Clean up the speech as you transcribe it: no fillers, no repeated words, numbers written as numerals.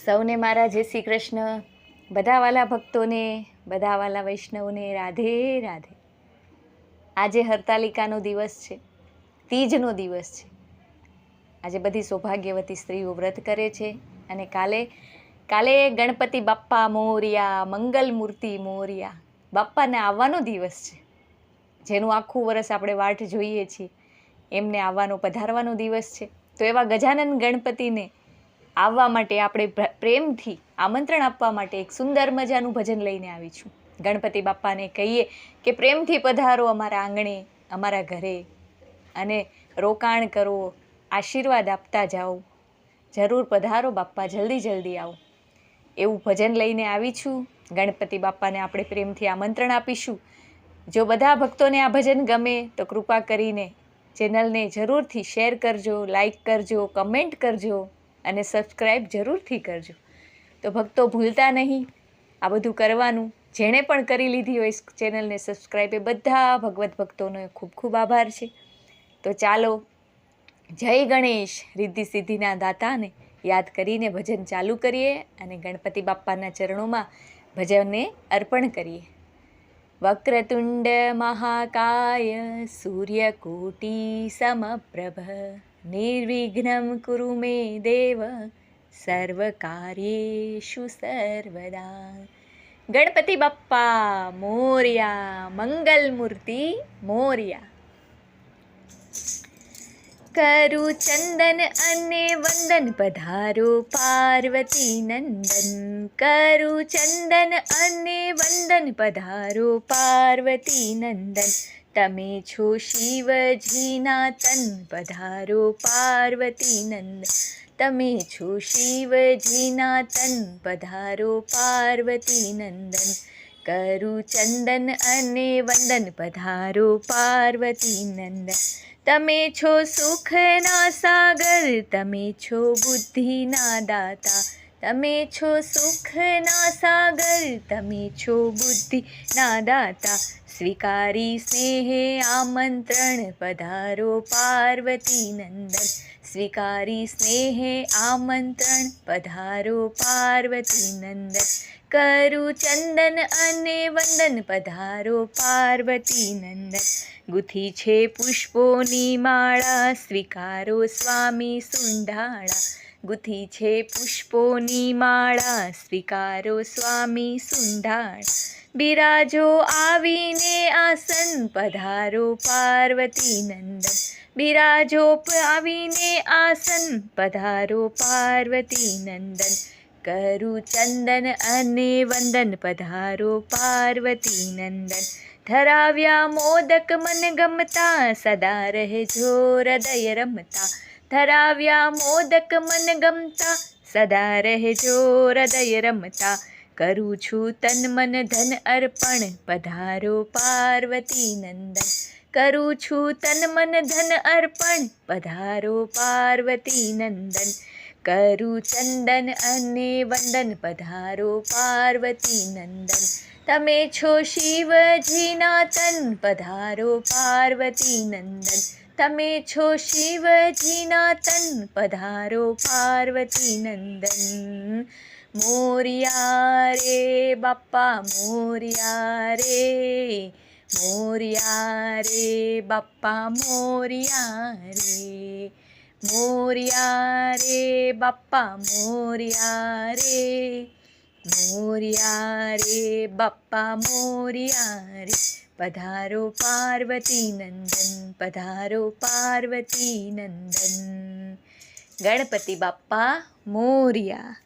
સૌને મારા જય શ્રી કૃષ્ણ. બધા વાલા ભક્તોને, બધા વાલા વૈષ્ણવને રાધે રાધે. આજે હરતાલિકાનો દિવસ છે, તીજનો દિવસ છે. આજે બધી સૌભાગ્યવતી સ્ત્રીઓ વ્રત કરે છે અને કાલે ગણપતિ બાપ્પા મોરિયા, મંગલ મૂર્તિ મોરિયા, બાપ્પાને આવવાનો દિવસ છે. જેનું આખું વર્ષ આપણે વાટ જોઈએ છીએ, એમને આવવાનો પધારવાનો દિવસ છે. તો એવા ગજાનન ગણપતિને આવવા માટે આપણે પ્રેમથી આમંત્રણ આપવા માટે એક સુંદર મજાનું ભજન લઈને આવી છું. ગણપતિ બાપ્પાને કહીએ કે પ્રેમથી પધારો અમારા આંગણે, અમારા ઘરે, અને રોકાણ કરો, આશીર્વાદ આપતા જાઓ. જરૂર પધારો બાપ્પા, જલ્દી જલ્દી આવો. એવું ભજન લઈને આવી છું. ગણપતિ બાપ્પાને આપણે પ્રેમથી આમંત્રણ આપીશું. જો બધા ભક્તોને આ ભજન ગમે તો કૃપા કરીને ચેનલને જરૂરથી શેર કરજો, લાઈક કરજો, કમેન્ટ કરજો અને સબસ્ક્રાઈબ જરૂરથી કરજો. તો ભક્તો ભૂલતા નહીં આ બધું કરવાનું. જેણે પણ કરી લીધી હોય ચેનલને સબસ્ક્રાઈબ, એ બધા ભગવત ભક્તોનો ખૂબ ખૂબ આભાર છે. તો ચાલો, જય ગણેશ, રિદ્ધિ સિદ્ધિના દાતાને યાદ કરીને ભજન ચાલુ કરીએ અને ગણપતિ બાપ્પાના ચરણોમાં ભજનને અર્પણ કરીએ. વક્રતુંડ મહાકાય સૂર્યકોટી સમપ્રભ નિર્વિઘ્નમ કુરુ મે દેવ સર્વકાર્યેષુ સર્વદા. ગણપતિ બાપ્પા મોરિયા, મંગલ મૂર્તિ મોરિયા. કરું ચંદન અને વંદન પધારો પાર્વતી નંદન. કરું ચંદન અને વંદન પધારો પાર્વતી નંદન. તમે છો શિવજીના તન પધારો પાર્વતી નંદન. તમે છો શિવજીના તન પધારો પાર્વતી નંદન. કરું ચંદન અને વંદન પધારો પાર્વતી નંદન. તમે છો સુખના સાગર, તમે છો બુદ્ધિના દાતા. તમે છો સુખના સાગર, તમે છો બુદ્ધિના દાતા. સ્વીકારી સ્નેહે આમંત્રણ પધારો પાર્વતી નંદન. સ્વીકારી સ્નેહે આમંત્રણ પધારો પાર્વતી નંદન. કરું ચંદન અને વંદન પધારો પાર્વતી નંદન. ગુથી છે પુષ્પોની માળા, સ્વીકારો સ્વામી સુંઢાળા. ગુથી છે પુષ્પોની માળા, સ્વીકારો સ્વામી સુંઢાળા. બિરાજો આવીને આસન પધારો પાર્વતી નંદન. બિરાજો આવીને આસન પધારો પાર્વતી નંદન. કરું ચંદન અને વંદન પધારો પાર્વતી નંદન. ધરાવ્યા મોદક મન ગમતા, સદા રહેજો હૃદય રમતા. ધરાવ્યા મોદક મન ગમતા, સદા રહેજો હૃદય રમતા. કરું છું તન મન ધન અર્પણ પધારો પાર્વતી નંદન. કરું છું તન મન ધન અર્પણ પધારો પાર્વતી નંદન. કરું ચંદન અને વંદન પધારો પાર્વતી નંદન. તમે છો શિવજીના તન પધારો પાર્વતી નંદન. તમે છો શિવજીના તન પધારો પાર્વતી નંદન. મોરિયા રે બાપ્પા મોરિયા રે. મોરિયા રે બાપ્પા મોરિયા રે. મોરિયા રે બાપ્પા મોરિયા રે. મોરિયા રે બાપ્પા મોરિયા રે. પધારો પાર્વતી નંદન, પધારો પાર્વતી નંદન. ગણપતિ બાપ્પા મોરિયા.